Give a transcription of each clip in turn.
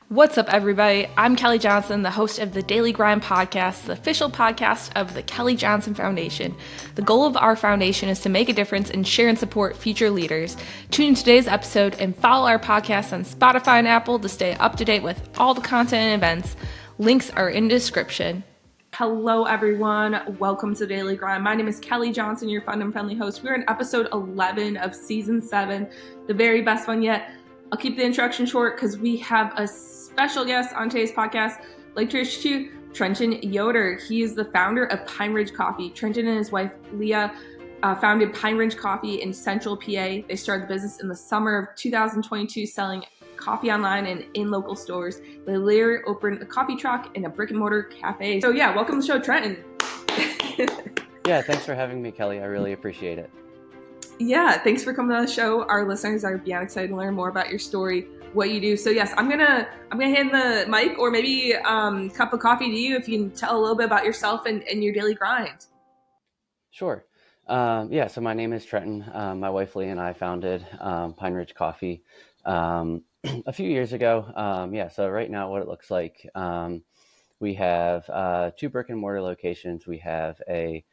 What's up, everybody? I'm Kelly Johnson, the host of the Daily Grind podcast, the official podcast of the Kelly Johnson Foundation. The goal of our foundation is to make a difference and share and support future leaders. Tune in today's episode and follow our podcast on Spotify and Apple to stay up to date with all the content and events. Links are in the description. Hello, everyone. Welcome to the Daily Grind. My name is Kelly Johnson, your fun and friendly host. We're in episode 11 of season 7, the very best one yet. I'll keep the introduction short because we have a special guest on today's podcast. I'd like to introduce you, Trenton Yoder. He is the founder of Pine Ridge Coffee. Trenton and his wife, Leah, founded Pine Ridge Coffee in Central PA. They started the business in the summer of 2022, selling coffee online and in local stores. They later opened a coffee truck and a brick-and-mortar cafe. So yeah, welcome to the show, Trenton. Yeah, thanks for having me, Kelly. I really appreciate it. Yeah, thanks for coming on the show. Our listeners are beyond excited to learn more about your story, what you do. So yes, I'm gonna hand the mic or maybe cup of coffee to you if you can tell a little bit about yourself and your daily grind. Sure. So my name is Trenton. My wife Leah and I founded Pine Ridge Coffee a few years ago. So right now what it looks like, we have 2 brick and mortar locations. We have a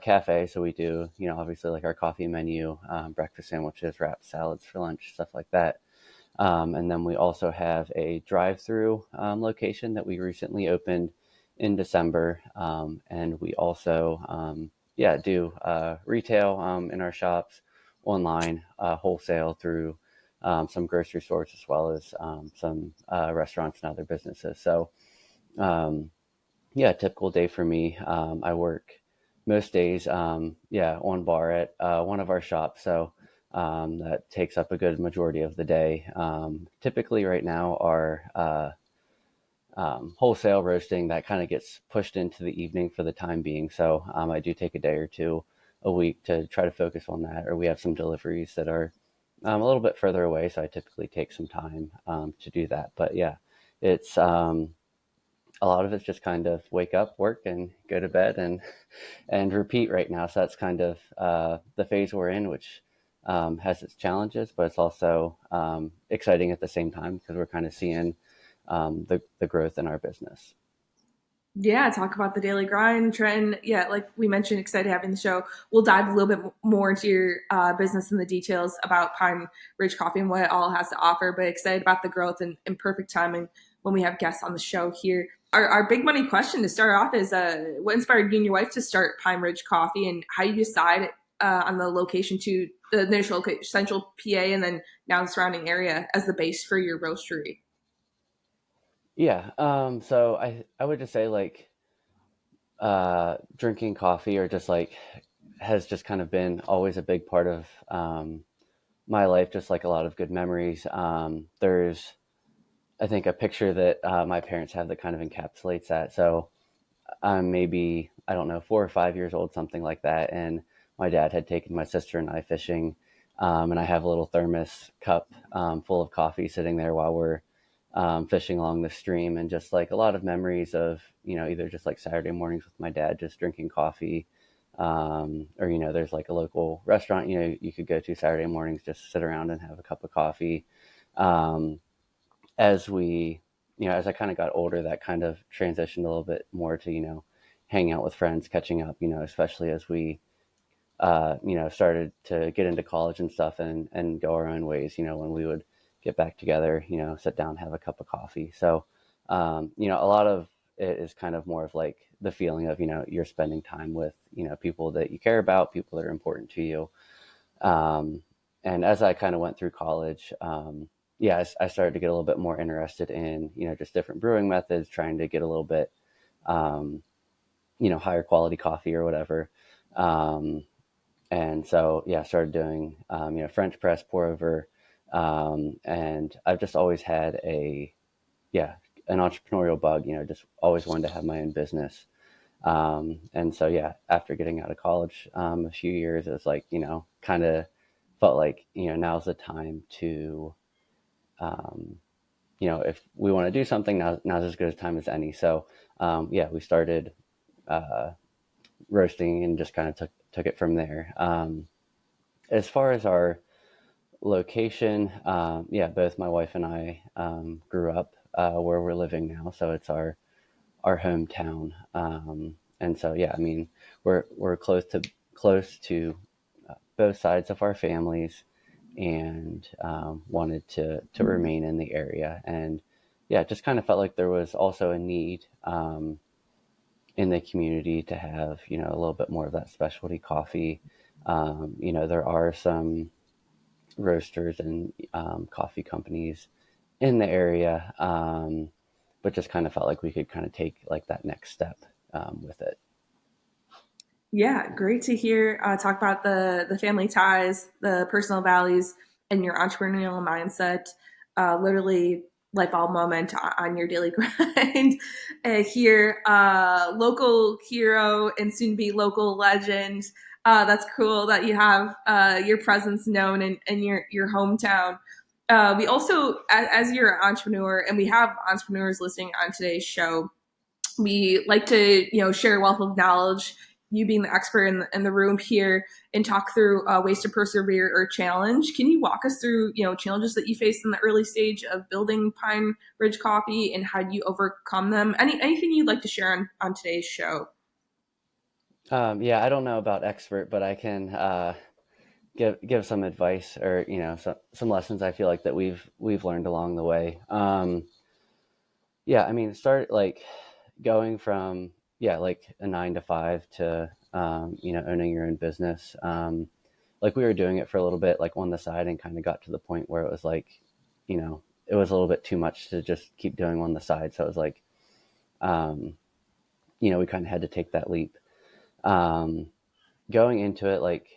cafe, so we do, obviously like our coffee menu, breakfast sandwiches, wraps, salads for lunch, stuff like that. And then we also have a drive-through location that we recently opened in December. And we also, do retail in our shops, online, wholesale through some grocery stores, as well as some restaurants and other businesses. So, typical day for me. I work most days, on bar at one of our shops. So that takes up a good majority of the day. Typically right now our wholesale roasting, that kind of gets pushed into the evening for the time being. So I do take a day or two a week to try to focus on that, or we have some deliveries that are a little bit further away. So I typically take some time to do that. But yeah, it's a lot of it's just kind of wake up, work, and go to bed and repeat right now. So that's kind of the phase we're in, which has its challenges, but it's also exciting at the same time because we're kind of seeing the growth in our business. Yeah, talk about the daily grind, Trenton. Yeah, like we mentioned, excited having the show. We'll dive a little bit more into your business and the details about Pine Ridge Coffee and what it all has to offer, but excited about the growth and perfect timing when we have guests on the show here. Our big money question to start off is what inspired you and your wife to start Pine Ridge Coffee, and how you decide on the location to the initial location, Central PA, and then now the surrounding area as the base for your roastery? Yeah. So I would just say like drinking coffee or just like has just kind of been always a big part of my life, just like a lot of good memories. There's, I think, a picture that my parents have that kind of encapsulates that. So I'm maybe, I don't know, 4 or 5 years old, something like that. And my dad had taken my sister and I fishing. And I have a little thermos cup full of coffee sitting there while we're fishing along the stream. And just like a lot of memories of, either just like Saturday mornings with my dad, just drinking coffee. Or, there's like a local restaurant, you could go to Saturday mornings, just sit around and have a cup of coffee. As we, as I kind of got older, that kind of transitioned a little bit more to, hanging out with friends, catching up, especially as we, started to get into college and stuff and go our own ways, when we would get back together, sit down, have a cup of coffee. So, a lot of it is kind of more of like the feeling of, you're spending time with, people that you care about, people that are important to you. And as I kind of went through college, I started to get a little bit more interested in, just different brewing methods, trying to get a little bit, higher quality coffee or whatever. And so, started doing, French press, pour over. And I've just always had an entrepreneurial bug, just always wanted to have my own business. And so, after getting out of college, a few years, it was like, kind of felt like, now's the time to, if we want to do something, now's as good a time as any. So, we started roasting and just kind of took it from there. As far as our location, both my wife and I grew up where we're living now. So it's our hometown. And so, yeah, I mean, we're close to both sides of our families, and wanted to remain in the area. And yeah, it just kind of felt like there was also a need in the community to have, a little bit more of that specialty coffee. There are some roasters and coffee companies in the area, but just kind of felt like we could kind of take like that next step with it. Yeah, great to hear. Talk about the family ties, the personal values, and your entrepreneurial mindset. Literally, light bulb moment on your daily grind. Here, local hero and soon to be local legend. That's cool that you have your presence known in your hometown. We also, as you're an entrepreneur, and we have entrepreneurs listening on today's show, we like to share a wealth of knowledge, you being the expert in the room here, and talk through ways to persevere or challenge. Can you walk us through challenges that you faced in the early stage of building Pine Ridge Coffee, and how do you overcome them? Anything you'd like to share on today's show? Yeah, I don't know about expert, but I can give some advice, or some lessons I feel like that we've learned along the way. Yeah, I mean, start like going from, yeah, like a 9 to 5 to owning your own business. Like we were doing it for a little bit, like on the side, and kind of got to the point where it was like, it was a little bit too much to just keep doing on the side. So it was like, um, we kind of had to take that leap. Um, Going into it, like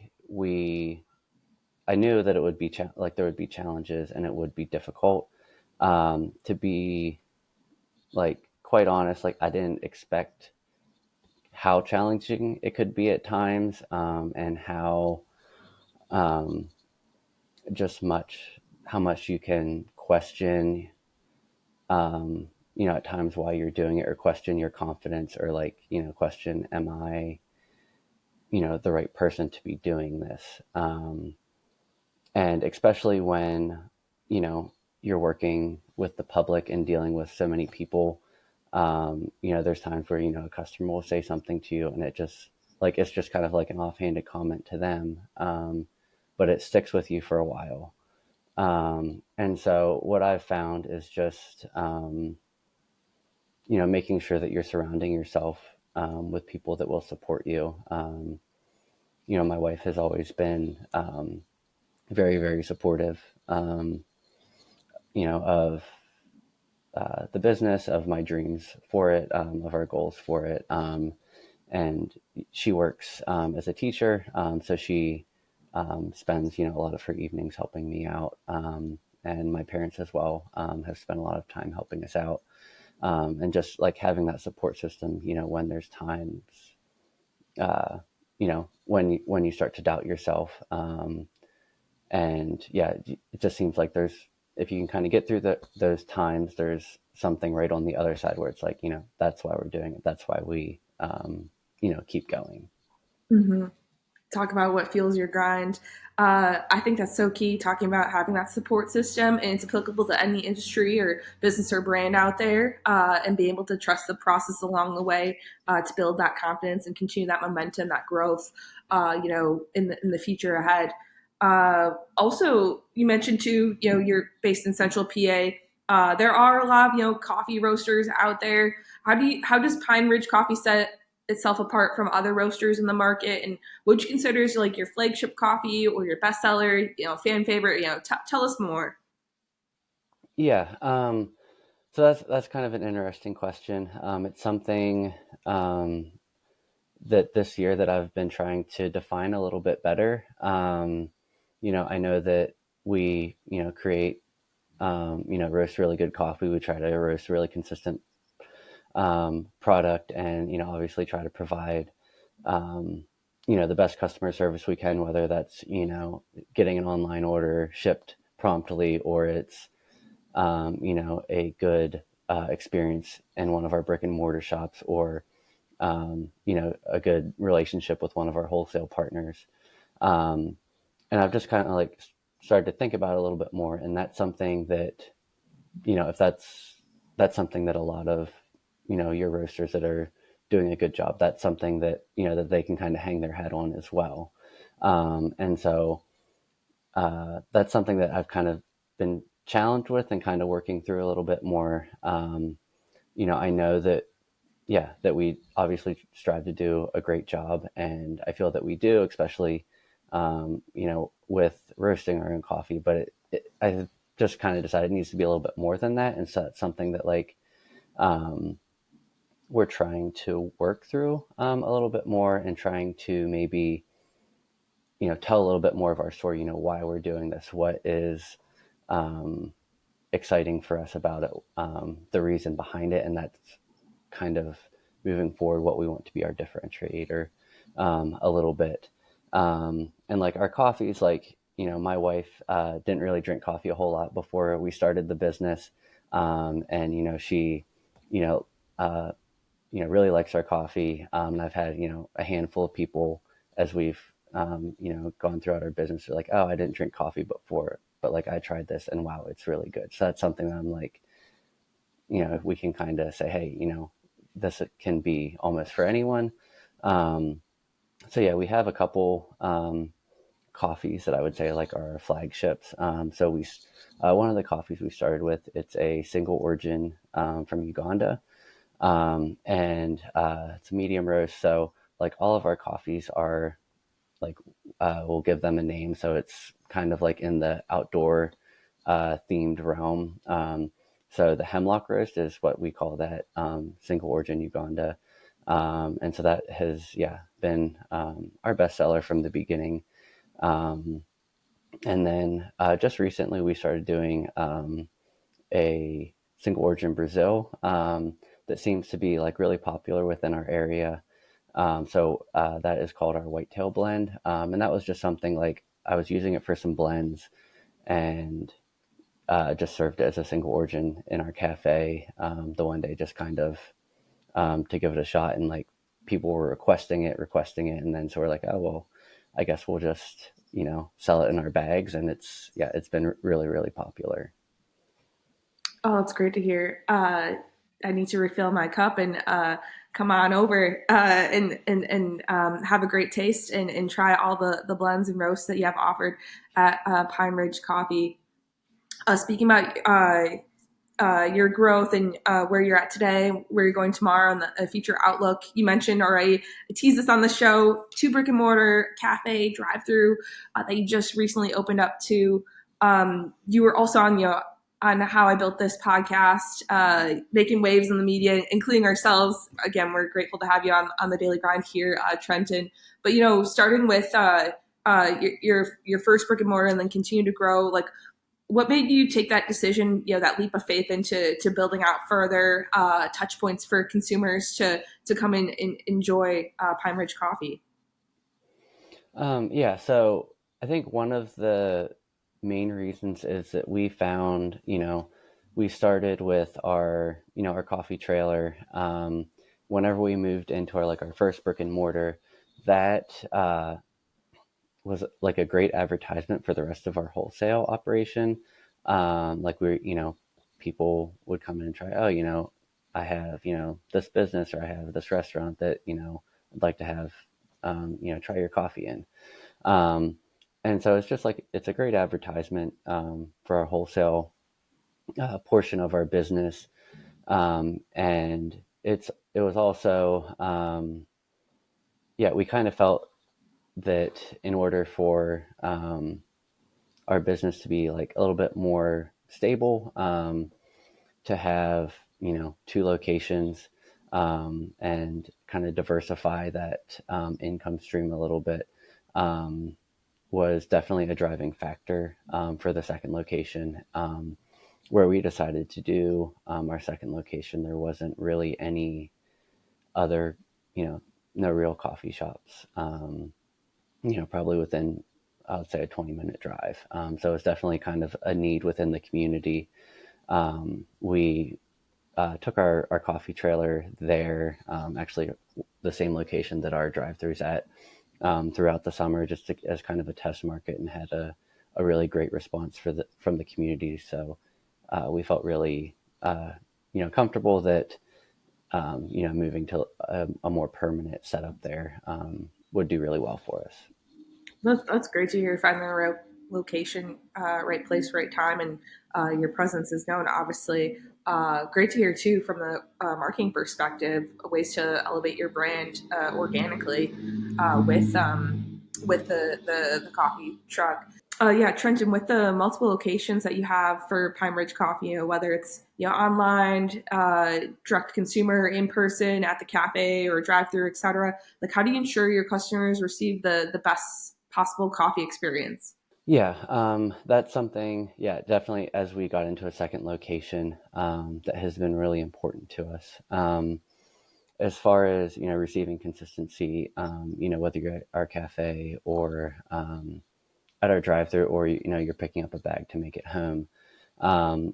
I knew that it would be like there would be challenges and it would be difficult. To be like quite honest, like I didn't expect how challenging it could be at times, and um, just how much you can question, at times why you're doing it, or question your confidence, or like, question, am I, the right person to be doing this? And especially when, you're working with the public and dealing with so many people, there's times where, a customer will say something to you, and it's just kind of like an offhanded comment to them. But it sticks with you for a while. And so what I've found is just, making sure that you're surrounding yourself with people that will support you. My wife has always been very, very supportive, of the business, of my dreams for it, of our goals for it. And she works as a teacher, so she spends, a lot of her evenings helping me out. And my parents as well have spent a lot of time helping us out. And just like having that support system, when there's times, when you start to doubt yourself. And yeah, it just seems like if you can kind of get through those times, there's something right on the other side where it's like, that's why we're doing it. That's why we, keep going. Mm-hmm. Talk about what fuels your grind. I think that's so key, talking about having that support system, and it's applicable to any industry or business or brand out there, and being able to trust the process along the way to build that confidence and continue that momentum, that growth, in the future ahead. Also, you mentioned too, you're based in Central PA. There are a lot of coffee roasters out there. How does Pine Ridge Coffee set itself apart from other roasters in the market, and would you consider as like your flagship coffee or your bestseller, fan favorite? Tell us more. Yeah. So that's kind of an interesting question. It's something um, that this year that I've been trying to define a little bit better. I know that we, create, roast really good coffee. We try to roast really consistent product, and obviously try to provide the best customer service we can, whether that's getting an online order shipped promptly, or it's a good experience in one of our brick and mortar shops, or a good relationship with one of our wholesale partners. um, and I've just kind of like started to think about it a little bit more, and that's something that, if that's something that a lot of, your roasters that are doing a good job, that's something that, that they can kind of hang their hat on as well. And so that's something that I've kind of been challenged with and kind of working through a little bit more. I know that, yeah, that we obviously strive to do a great job, and I feel that we do, especially, with roasting our own coffee. But I just kind of decided it needs to be a little bit more than that, and so it's something that like um, we're trying to work through a little bit more, and trying to maybe tell a little bit more of our story. Why we're doing this, what is um, exciting for us about it, the reason behind it, and that's kind of moving forward what we want to be our differentiator a little bit. And like our coffees, like, my wife didn't really drink coffee a whole lot before we started the business. And, she, you know, uh, really likes our coffee. And I've had, a handful of people as we've, gone throughout our business are like, oh, I didn't drink coffee before, but like I tried this and wow, it's really good. So that's something that I'm like, we can kind of say, hey, this can be almost for anyone. Um, so yeah, we have a couple coffees that I would say like are our flagships. One of the coffees we started with, it's a single origin from Uganda, and it's a medium roast. So like all of our coffees are like we'll give them a name, so it's kind of like in the outdoor themed realm. So the hemlock roast is what we call that, single origin Uganda, and so that has been our best seller from the beginning. Um, and then just recently we started doing a single origin Brazil that seems to be like really popular within our area. So that is called our whitetail blend. And that was just something like I was using it for some blends, and just served it as a single origin in our cafe the one day, just kind of to give it a shot. And like people were requesting it. And then so we're like, oh, well, I guess we'll just, sell it in our bags. And it's been really, really popular. Oh, it's great to hear. I need to refill my cup and come on over and have a great taste and try all the blends and roasts that you have offered at Pine Ridge Coffee. Speaking about your growth and where you're at today, where you're going tomorrow, and the future outlook. You mentioned already, I teased this on the show, 2 brick and mortar cafe drive through that you just recently opened up to. You were also on How I Built This podcast, making waves in the media, including ourselves. Again, we're grateful to have you on the Daily Grind here, Trenton. But starting with your first brick and mortar and then continue to grow, like what made you take that decision, that leap of faith into building out further touch points for consumers to come in and enjoy Pine Ridge Coffee? Yeah, so I think one of the main reasons is that we found, we started with our coffee trailer. Whenever we moved into our first brick and mortar, that was like a great advertisement for the rest of our wholesale operation. Like people would come in and try, oh, I have, this business, or I have this restaurant that, I'd like to have, try your coffee in. Um, and so it's just like, it's a great advertisement for our wholesale portion of our business. And it was also, we kind of felt that in order for our business to be like a little bit more stable, to have, 2 locations, and kind of diversify that income stream a little bit, um, was definitely a driving factor for the second location. Where we decided to do our second location, there wasn't really any other, no real coffee shops, probably within, I would say, a 20-minute drive. So it's definitely kind of a need within the community. We took our coffee trailer there, actually the same location that our drive-throughs at, throughout the summer, just as kind of a test market, and had a really great response from the community. So we felt really comfortable that moving to a more permanent setup there would do really well for us. That's great to hear. Finding the right location, right place, right time, and your presence is known. Obviously, great to hear too from the marketing perspective. Ways to elevate your brand organically with the coffee truck. Yeah, Trenton, with the multiple locations that you have for Pine Ridge Coffee, whether it's online, direct to consumer, in person, at the cafe or drive through, etc. Like, how do you ensure your customers receive the best possible coffee experience? Yeah, that's something, yeah, definitely as we got into a second location, that has been really important to us. As far as, receiving consistency, whether you're at our cafe or at our drive through or, you're picking up a bag to make it home. Um,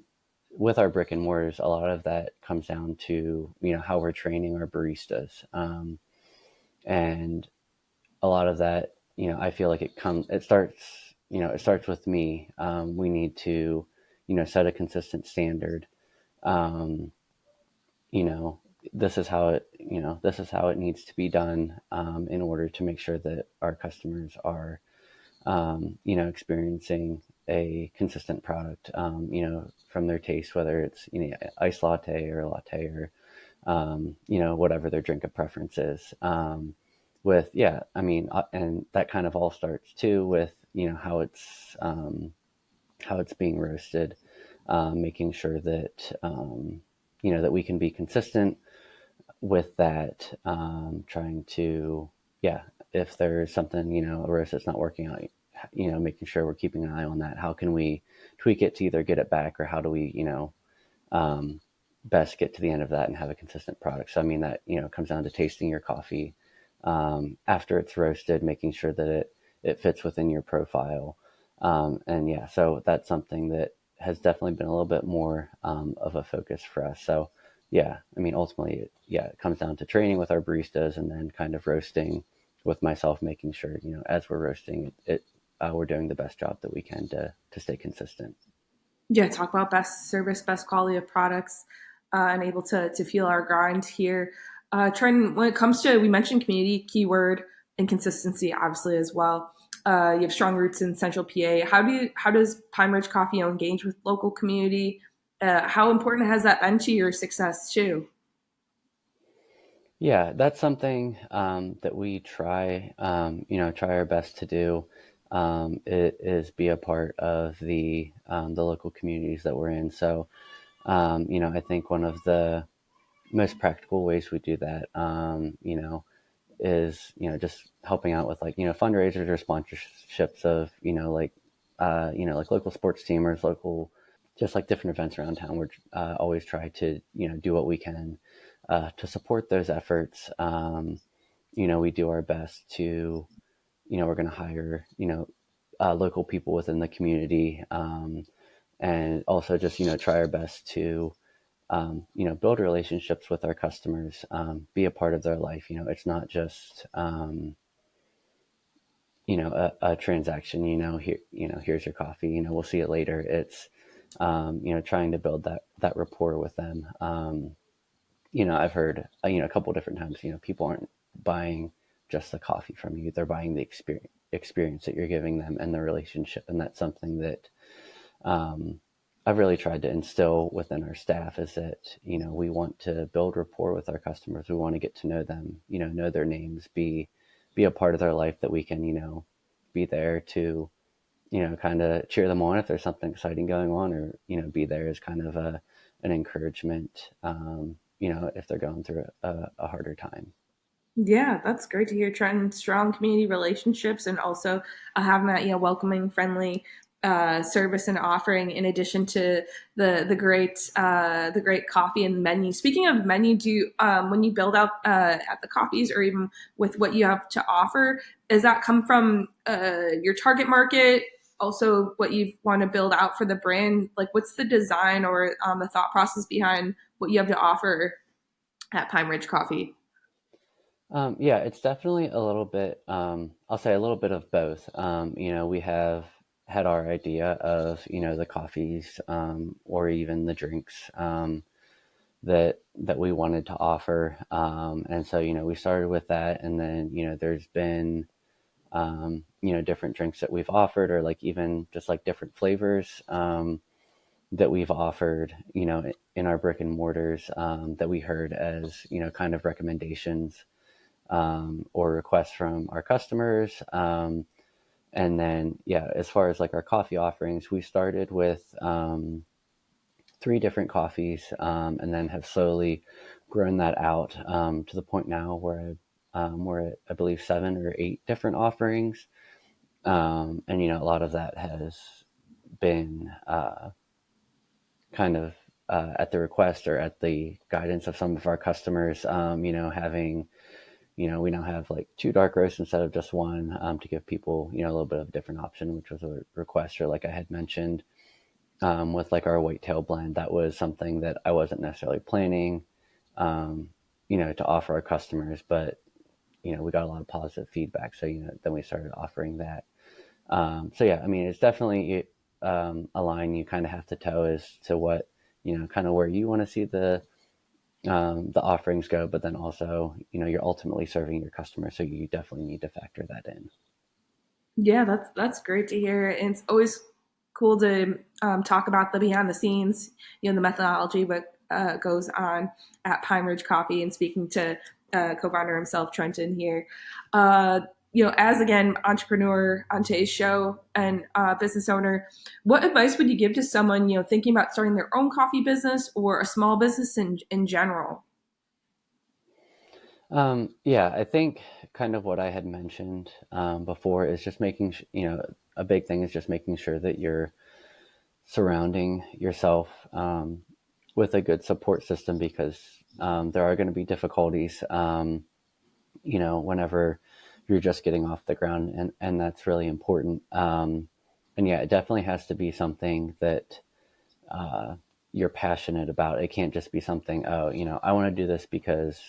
with our brick and mortars, a lot of that comes down to, how we're training our baristas. And a lot of that, I feel like it starts with me. We need to, set a consistent standard. Um, you know, this is how it needs to be done, in order to make sure that our customers are, experiencing a consistent product, from their taste, whether it's, iced latte or latte or, whatever their drink of preference is. Yeah, I mean, and that kind of all starts too with, how it's being roasted, making sure that, that we can be consistent with that, trying to, yeah, if there's something, a roast that's not working out, making sure we're keeping an eye on that. How can we tweak it to either get it back, or how do we, um, best get to the end of that and have a consistent product? So, I mean, that, comes down to tasting your coffee, after it's roasted, making sure that it fits within your profile. And yeah, so that's something that has definitely been a little bit more, of a focus for us. So, yeah, I mean, ultimately, it comes down to training with our baristas and then kind of roasting with myself, making sure, as we're roasting we're doing the best job that we can to stay consistent. Yeah, talk about best service, best quality of products, and able to feel our grind here. Trent, when it comes to, we mentioned community, keyword, and consistency, obviously as well. You have strong roots in Central PA. How does Pine Ridge Coffee engage with local community? How important has that been to your success too? Yeah, that's something, that we try our best to do. It is be a part of the local communities that we're in. So, I think one of the most practical ways we do that, is, just helping out with, like, fundraisers or sponsorships of, like local sports team or local, just like different events around town. We're always try to, do what we can, to support those efforts. We do our best to, we're going to hire, local people within the community, and also just, try our best to, build relationships with our customers, be a part of their life. It's not just, a transaction, here, here's your coffee, we'll see it later. It's, trying to build that rapport with them. I've heard, a couple different times, people aren't buying just the coffee from you. They're buying the experience that you're giving them and the relationship. And that's something that, um, I've really tried to instill within our staff, is that, we want to build rapport with our customers. We want to get to know them, know their names, be a part of their life, that we can, be there to, kind of cheer them on if there's something exciting going on, or, be there as kind of an encouragement, if they're going through a harder time. Yeah, that's great to hear, Trent. Strong community relationships, and also having that welcoming, friendly service and offering. In addition to the great coffee and menu. Speaking of menu, do you, when you build out at the coffees, or even with what you have to offer, does that come from your target market? Also, what you want to build out for the brand, like what's the design or the thought process behind what you have to offer at Pine Ridge Coffee? Yeah, it's definitely a little bit, I'll say a little bit of both. We have had our idea of, the coffees, or even the drinks, that we wanted to offer. And so, we started with that, and then, there's been, different drinks that we've offered, or like even just like different flavors, that we've offered, in our brick and mortars, that we heard as, kind of recommendations, or requests from our customers. And then, yeah, as far as like our coffee offerings, we started with, three different coffees, and then have slowly grown that out, to the point now where we're at, I believe, 7 or 8 different offerings. And, a lot of that has been, kind of, at the request or at the guidance of some of our customers, having, we now have like 2 dark roasts instead of just one, to give people, a little bit of a different option, which was a request. Or like I had mentioned, with like our whitetail blend, that was something that I wasn't necessarily planning, um, to offer our customers, but, we got a lot of positive feedback. So, then we started offering that. So yeah, I mean, it's definitely, a line you kind of have to toe as to what, kind of where you want to see the offerings go, but then also, you're ultimately serving your customer. So you definitely need to factor that in. Yeah, that's great to hear. And it's always cool to talk about the behind the scenes, the methodology, what goes on at Pine Ridge Coffee. And speaking to co-founder himself, Trenton here, uh, as again entrepreneur on today's show and business owner, what advice would you give to someone thinking about starting their own coffee business or a small business in general? Yeah, I think kind of what I had mentioned, before, is just making, a big thing is just making sure that you're surrounding yourself, with a good support system, because, there are going to be difficulties, whenever you're just getting off the ground, and that's really important. And yeah, it definitely has to be something that, uh, you're passionate about. It can't just be something, oh, I want to do this because,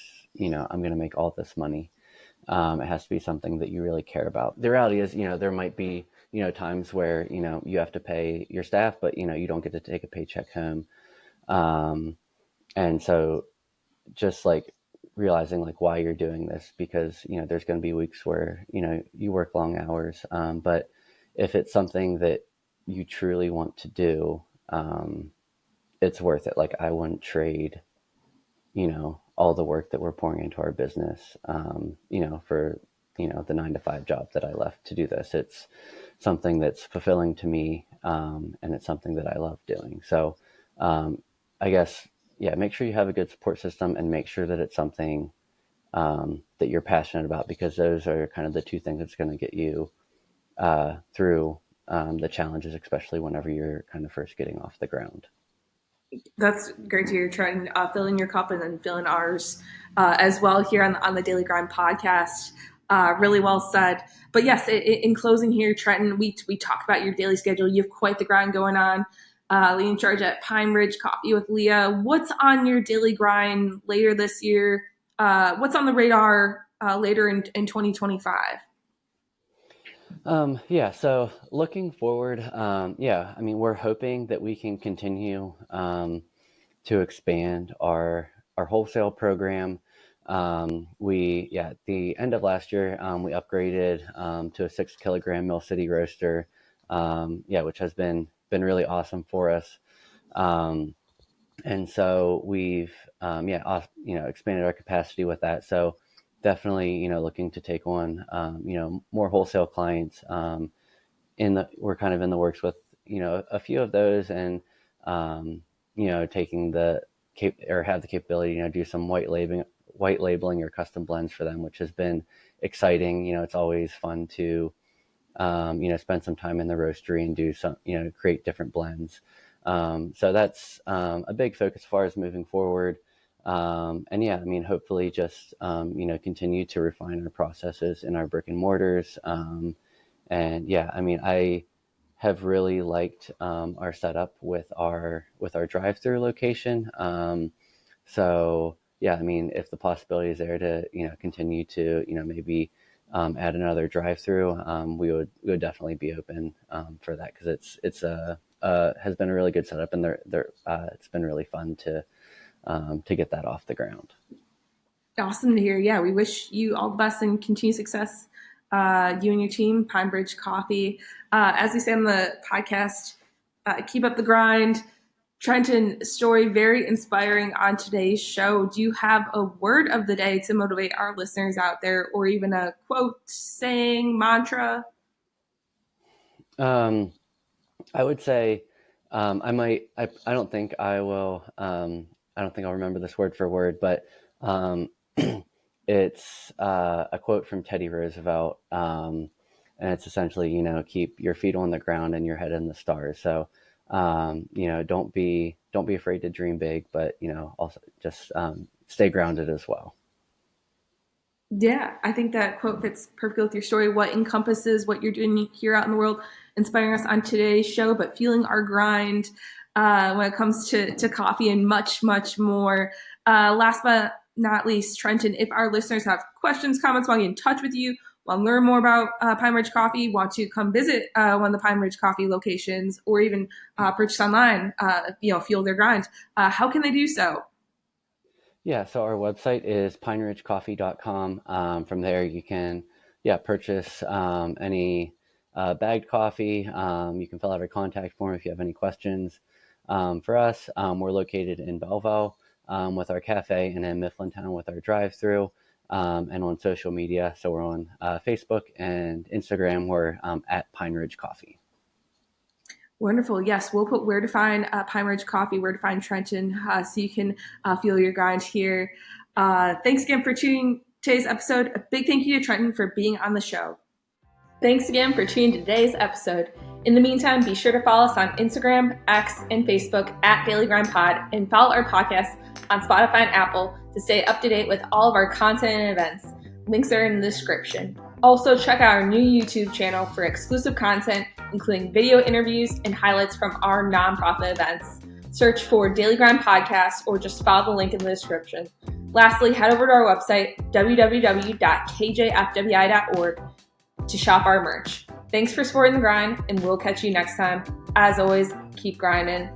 I'm going to make all this money. It has to be something that you really care about. The reality is, there might be, times where, you have to pay your staff, but, you don't get to take a paycheck home. Um, and so just like realizing like why you're doing this, because, there's going to be weeks where, you work long hours. But if it's something that you truly want to do, it's worth it. Like, I wouldn't trade, all the work that we're pouring into our business, for, the 9 to 5 job that I left to do this. It's something that's fulfilling to me. And it's something that I love doing. So, I guess, yeah, make sure you have a good support system, and make sure that it's something, that you're passionate about, because those are kind of the two things that's going to get you, through, the challenges, especially whenever you're kind of first getting off the ground. That's great to hear, Trent. Filling your cup and then filling ours as well here on the Daily Grind podcast. Really well said. But yes, in closing here, Trenton, we talk about your daily schedule. You have quite the grind going on. Leading charge at Pine Ridge Coffee with Leah. What's on your daily grind later this year? What's on the radar later in 2025? Yeah, so looking forward, yeah, I mean, we're hoping that we can continue, to expand our wholesale program. At the end of last year, we upgraded, to a 6 kilogram Mill City roaster, yeah, which has been really awesome for us. Um, and so we've, expanded our capacity with that. So definitely, looking to take on, more wholesale clients. We're kind of in the works with, a few of those, and, um, taking or have the capability, do some white labeling or custom blends for them, which has been exciting. It's always fun to, spend some time in the roastery and do some, create different blends. So that's, a big focus as far as moving forward. And yeah, I mean, hopefully just, continue to refine our processes in our brick and mortars. And yeah, I mean, I have really liked, our setup with our drive-through location. So yeah, I mean, if the possibility is there to, continue to, maybe, add another drive-through, we would definitely be open, for that, because it's has been a really good setup, and it's been really fun to, to get that off the ground. Awesome to hear. Yeah, we wish you all the best and continued success, you and your team, Pine Bridge Coffee. As we say on the podcast, keep up the grind. Trenton, story very inspiring on today's show. Do you have a word of the day to motivate our listeners out there, or even a quote, saying, mantra? I would say I don't think I will. I don't think I'll remember this word for word, but it's a quote from Teddy Roosevelt, and it's essentially, keep your feet on the ground and your head in the stars. So, don't be afraid to dream big, but also just stay grounded as well. Yeah, I think that quote fits perfectly with your story. What encompasses what you're doing here out in the world, inspiring us on today's show, but feeling our grind when it comes to coffee and much, much more. Last but not least, Trenton, if our listeners have questions, comments, want to get in touch with you, want to learn more about Pine Ridge Coffee, want to come visit one of the Pine Ridge Coffee locations, or even purchase online, fuel their grind, how can they do so? Yeah, so our website is pineridgecoffee.com. From there, you can, purchase any bagged coffee. You can fill out our contact form if you have any questions. For us, we're located in Belleville with our cafe, and in Mifflintown with our drive-through, and on social media. So we're on Facebook and Instagram. We're at Pine Ridge Coffee. Wonderful. Yes, we'll put where to find Pine Ridge Coffee, where to find Trenton, so you can feel your grind here. Thanks again for tuning today's episode. A big thank you to Trenton for being on the show. Thanks again for tuning to today's episode. In the meantime, be sure to follow us on Instagram, X, and Facebook at Daily Grind Pod, and follow our podcast on Spotify and Apple to stay up to date with all of our content and events. Links are in the description. Also, check out our new YouTube channel for exclusive content, including video interviews and highlights from our nonprofit events. Search for Daily Grind Podcast or just follow the link in the description. Lastly, head over to our website, www.kjfwi.org, to shop our merch. Thanks for supporting the grind, and we'll catch you next time. As always, keep grinding.